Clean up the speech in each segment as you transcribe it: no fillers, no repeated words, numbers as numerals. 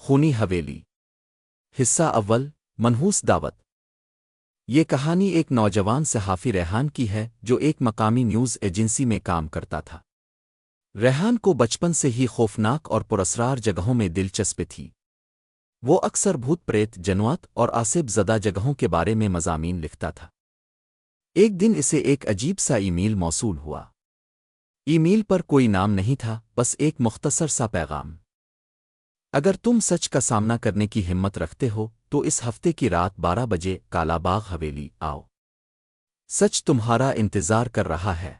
خونی حویلی حصہ اول منحوس دعوت یہ کہانی ایک نوجوان صحافی ریحان کی ہے جو ایک مقامی نیوز ایجنسی میں کام کرتا تھا۔ ریحان کو بچپن سے ہی خوفناک اور پراسرار جگہوں میں دلچسپی تھی۔ وہ اکثر بھوت پریت جنوات اور آصب زدہ جگہوں کے بارے میں مضامین لکھتا تھا۔ ایک دن اسے ایک عجیب سا ای میل موصول ہوا۔ ای میل پر کوئی نام نہیں تھا، بس ایک مختصر سا پیغام۔ اگر تم سچ کا سامنا کرنے کی ہمت رکھتے ہو تو اس ہفتے کی رات 12 بجے کالا باغ حویلی آؤ۔ سچ تمہارا انتظار کر رہا ہے۔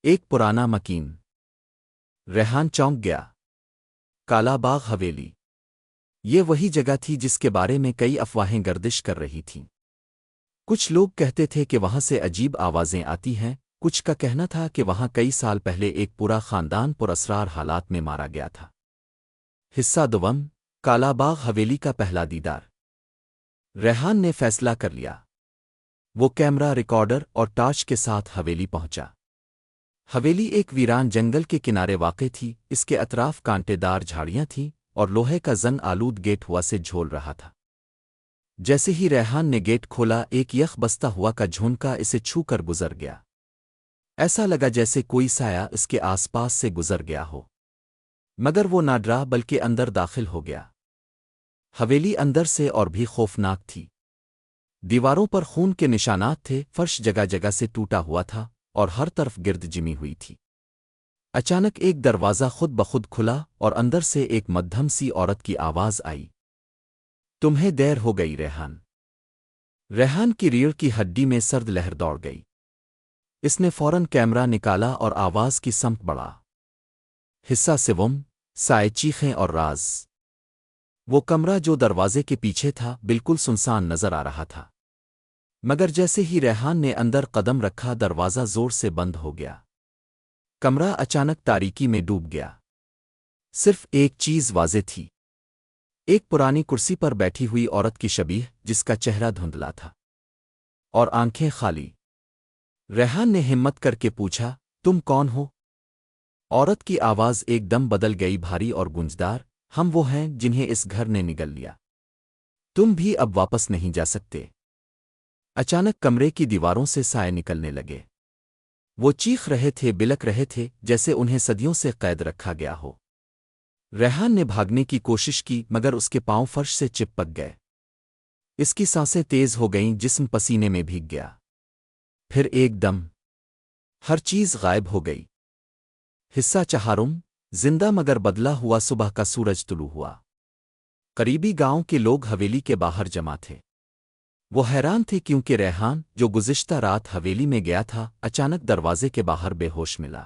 ایک پرانا مکین۔ ریحان چونک گیا۔ کالا باغ حویلی یہ وہی جگہ تھی جس کے بارے میں کئی افواہیں گردش کر رہی تھیں۔ کچھ لوگ کہتے تھے کہ وہاں سے عجیب آوازیں آتی ہیں، کچھ کا کہنا تھا کہ وہاں کئی سال پہلے ایک پورا خاندان پراسرار حالات میں مارا گیا تھا۔ حصہ دوم کالا باغ حویلی کا پہلا دیدار۔ ریحان نے فیصلہ کر لیا۔ وہ کیمرہ ریکارڈر اور ٹارچ کے ساتھ حویلی پہنچا۔ حویلی ایک ویران جنگل کے کنارے واقع تھی، اس کے اطراف کانٹے دار جھاڑیاں تھیں اور لوہے کا زنگ آلود گیٹ ہوا سے جھول رہا تھا۔ جیسے ہی ریحان نے گیٹ کھولا، ایک یخ بستا ہوا کا جھونکا اسے چھو کر گزر گیا۔ ایسا لگا جیسے کوئی سایہ اس کے آس پاس سے گزر گیا ہو، مگر وہ نہ ڈرا بلکہ اندر داخل ہو گیا۔ حویلی اندر سے اور بھی خوفناک تھی۔ دیواروں پر خون کے نشانات تھے، فرش جگہ جگہ سے ٹوٹا ہوا تھا اور ہر طرف گرد جمی ہوئی تھی۔ اچانک ایک دروازہ خود بخود کھلا اور اندر سے ایک مدھم سی عورت کی آواز آئی۔ تمہیں دیر ہو گئی ریحان۔ ریحان کی ریڑھ کی ہڈی میں سرد لہر دوڑ گئی۔ اس نے فوراً کیمرہ نکالا اور آواز کی سمت بڑھا۔ حصہ سوم سائے چیخیں اور راز۔ وہ کمرہ جو دروازے کے پیچھے تھا بالکل سنسان نظر آ رہا تھا، مگر جیسے ہی ریحان نے اندر قدم رکھا دروازہ زور سے بند ہو گیا۔ کمرہ اچانک تاریکی میں ڈوب گیا۔ صرف ایک چیز واضح تھی، ایک پرانی کرسی پر بیٹھی ہوئی عورت کی شبیہ جس کا چہرہ دھندلا تھا اور آنکھیں خالی۔ ریحان نے ہمت کر کے پوچھا، تم کون ہو؟ عورت کی آواز ایک دم بدل گئی، بھاری اور گونجدار۔ ہم وہ ہیں جنہیں اس گھر نے نگل لیا، تم بھی اب واپس نہیں جا سکتے۔ اچانک کمرے کی دیواروں سے سائے نکلنے لگے۔ وہ چیخ رہے تھے، بلک رہے تھے، جیسے انہیں صدیوں سے قید رکھا گیا ہو۔ ریحان نے بھاگنے کی کوشش کی مگر اس کے پاؤں فرش سے چپک گئے۔ اس کی سانسیں تیز ہو گئیں، جسم پسینے میں بھیگ گیا۔ پھر ایک دم ہر چیز غائب ہو گئی۔ حصہ چہارم زندہ مگر بدلا ہوا صبح کا سورج طلوع ہوا۔ قریبی گاؤں کے لوگ حویلی کے باہر جمع تھے۔ وہ حیران تھے کیونکہ ریحان جو گزشتہ رات حویلی میں گیا تھا اچانک دروازے کے باہر بے ہوش ملا۔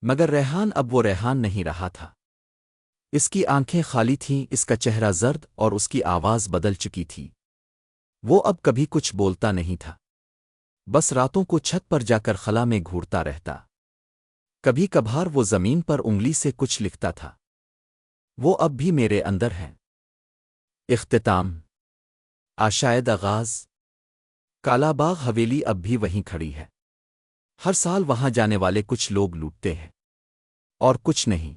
مگر ریحان اب وہ ریحان نہیں رہا تھا۔ اس کی آنکھیں خالی تھیں، اس کا چہرہ زرد اور اس کی آواز بدل چکی تھی۔ وہ اب کبھی کچھ بولتا نہیں تھا، بس راتوں کو چھت پر جا کر خلا میں گھورتا رہتا۔ کبھی کبھار وہ زمین پر انگلی سے کچھ لکھتا تھا۔ وہ اب بھی میرے اندر ہیں۔ اختتام شاید آغاز۔ کالا باغ حویلی اب بھی وہیں کھڑی ہے۔ ہر سال وہاں جانے والے کچھ لوگ لوٹتے ہیں اور کچھ نہیں۔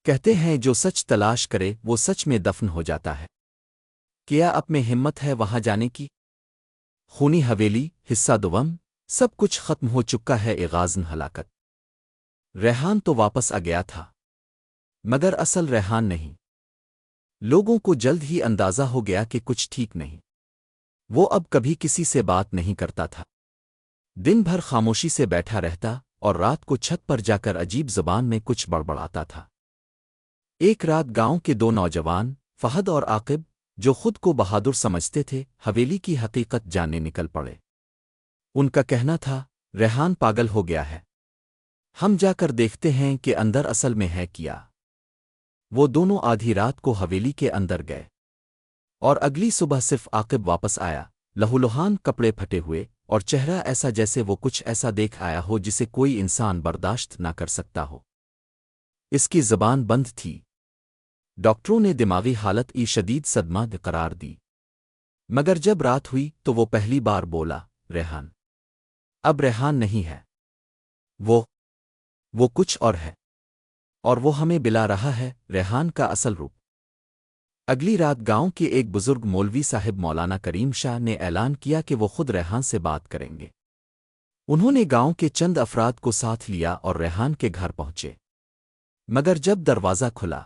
کہتے ہیں جو سچ تلاش کرے وہ سچ میں دفن ہو جاتا ہے۔ کیا اب میں ہمت ہے وہاں جانے کی؟ خونی حویلی حصہ دوم سب کچھ ختم ہو چکا ہے، اغازن ہلاکت۔ ریحان تو واپس آ گیا تھا، مگر اصل ریحان نہیں۔ لوگوں کو جلد ہی اندازہ ہو گیا کہ کچھ ٹھیک نہیں۔ وہ اب کبھی کسی سے بات نہیں کرتا تھا، دن بھر خاموشی سے بیٹھا رہتا اور رات کو چھت پر جا کر عجیب زبان میں کچھ بڑبڑاتا تھا۔ ایک رات گاؤں کے دو نوجوان فہد اور عاقب جو خود کو بہادر سمجھتے تھے حویلی کی حقیقت جاننے نکل پڑے۔ ان کا کہنا تھا ریحان پاگل ہو گیا ہے، ہم جا کر دیکھتے ہیں کہ اندر اصل میں ہے کیا۔ وہ دونوں آدھی رات کو حویلی کے اندر گئے اور اگلی صبح صرف عاقب واپس آیا، لہولہان کپڑے پھٹے ہوئے اور چہرہ ایسا جیسے وہ کچھ ایسا دیکھ آیا ہو جسے کوئی انسان برداشت نہ کر سکتا ہو۔ اس کی زبان بند تھی۔ ڈاکٹروں نے دماغی حالت شدید صدمہ قرار دی، مگر جب رات ہوئی تو وہ پہلی بار بولا، ریحان اب ریحان نہیں ہے، وہ کچھ اور ہے۔ اور وہ ہمیں بلا رہا ہے ریحان کا اصل روپ۔ اگلی رات گاؤں کے ایک بزرگ مولوی صاحب مولانا کریم شاہ نے اعلان کیا کہ وہ خود ریحان سے بات کریں گے۔ انہوں نے گاؤں کے چند افراد کو ساتھ لیا اور ریحان کے گھر پہنچے، مگر جب دروازہ کھلا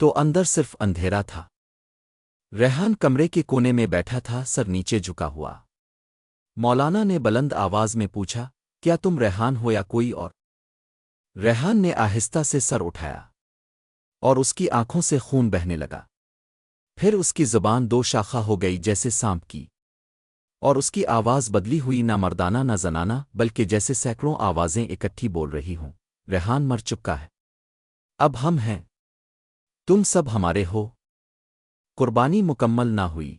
تو اندر صرف اندھیرا تھا۔ ریحان کمرے کے کونے میں بیٹھا تھا، سر نیچے جھکا ہوا۔ مولانا نے بلند آواز میں پوچھا، کیا تم ریحان ہو یا کوئی اور؟ ریحان نے آہستہ سے سر اٹھایا اور اس کی آنکھوں سے خون بہنے لگا۔ پھر اس کی زبان دو شاخہ ہو گئی جیسے سانپ کی، اور اس کی آواز بدلی ہوئی، نہ مردانہ نہ زنانہ، بلکہ جیسے سینکڑوں آوازیں اکٹھی بول رہی ہوں۔ ریحان مر چکا ہے، اب ہم ہیں، تم سب ہمارے ہو، قربانی مکمل نہ ہوئی،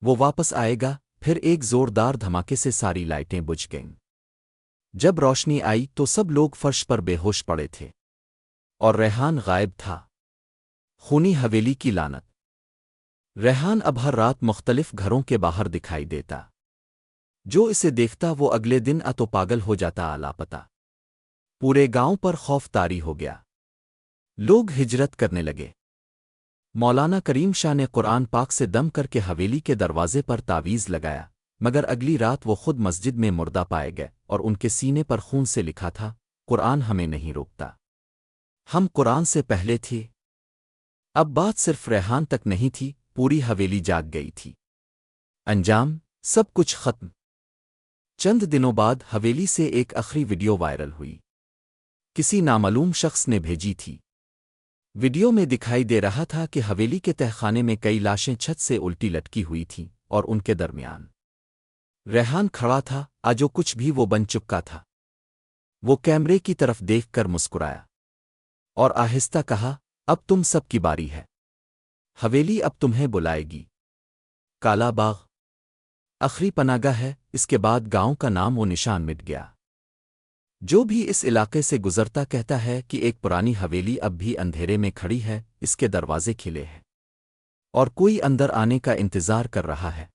وہ واپس آئے گا۔ پھر ایک زوردار دھماکے سے ساری لائٹیں بجھ گئیں۔ جب روشنی آئی تو سب لوگ فرش پر بے ہوش پڑے تھے، اور ریحان غائب تھا۔ خونی حویلی کی لعنت۔ ریحان اب ہر رات مختلف گھروں کے باہر دکھائی دیتا۔ جو اسے دیکھتا وہ اگلے دن اتو پاگل ہو جاتا، لاپتہ۔ پورے گاؤں پر خوف طاری ہو گیا، لوگ ہجرت کرنے لگے۔ مولانا کریم شاہ نے قرآن پاک سے دم کر کے حویلی کے دروازے پر تعویذ لگایا، مگر اگلی رات وہ خود مسجد میں مردہ پائے گئے اور ان کے سینے پر خون سے لکھا تھا، قرآن ہمیں نہیں روکتا، ہم قرآن سے پہلے تھے۔ اب بات صرف ریحان تک نہیں تھی، پوری حویلی جاگ گئی تھی۔ انجام سب کچھ ختم۔ چند دنوں بعد حویلی سے ایک آخری ویڈیو وائرل ہوئی، کسی نامعلوم شخص نے بھیجی تھی۔ ویڈیو میں دکھائی دے رہا تھا کہ حویلی کے تہخانے میں کئی لاشیں چھت سے الٹی لٹکی ہوئی تھیں، اور ان کے درمیان ریحان کھڑا تھا، آجو کچھ بھی وہ بن چکا تھا۔ وہ کیمرے کی طرف دیکھ کر مسکرایا اور آہستہ کہا، اب تم سب کی باری ہے، حویلی اب تمہیں بلائے گی۔ کالا باغ آخری پناگاہ ہے، اس کے بعد گاؤں کا نام و نشان مٹ گیا۔ جو بھی اس علاقے سے گزرتا کہتا ہے کہ ایک پرانی حویلی اب بھی اندھیرے میں کھڑی ہے، اس کے دروازے کھلے ہیں، اور کوئی اندر آنے کا انتظار کر رہا ہے۔